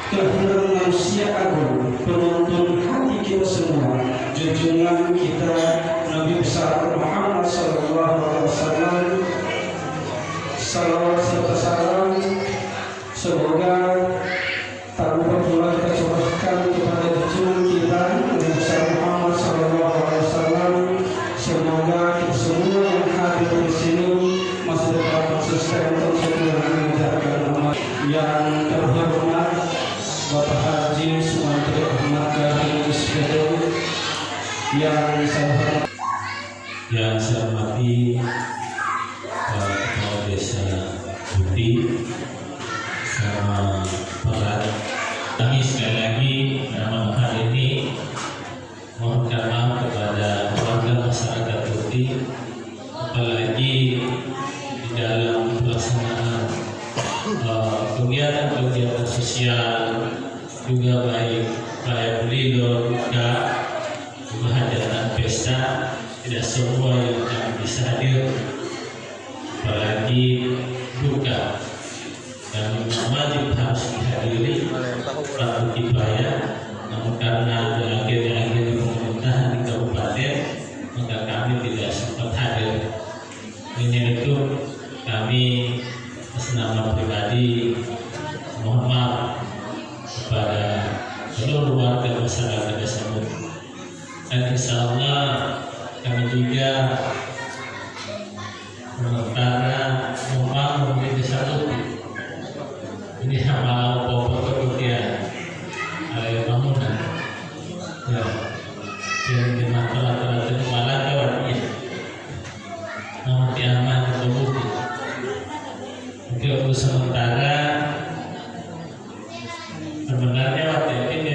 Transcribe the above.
kehadiran manusia agung, penuntun hati kita semua, junjungan kita Nabi besar Muhammad sallallahu alaihi wasallam. Salawat serta salam semoga tak lupa pula kita curahkan kepada junjungan kita Nabi besar Muhammad sallallahu alaihi wasallam. Semoga kita semua yang hadir di sini masih dapat konsisten untuk setia menjalankan amanah. Yang terhormat Bapak Haji Sumantri Ahmad Gahing Isbedo, yang saya hormati Kepala Desa Buti sama para kami sekali lagi dalam hal ini mohonkan maaf kepada warga masyarakat Buti, apalagi di dalam pelaksanaan kegiatan sosial juga baik perayaan Lilo, buka, hajatan pesta, tidak semua yang kami bisa hadir, apalagi duka dan wajib harus dihadiri Pak Kifayah. Namun karena ada agenda-agenda pemerintahan di kabupaten, maka kami tidak sempat hadir. Ini itu kami atas nama pribadi mohon maaf kepada seluruh warga masyarakat Desa Buti. Dan insya Allah kami juga sementara membangun di Desa Buti. Ini hamba pokok kemudian ada bangunan. Ya, yang di masalah kepala kawan ini. Namun diaman di Buti. Untuk sementara sebenarnya waktu itu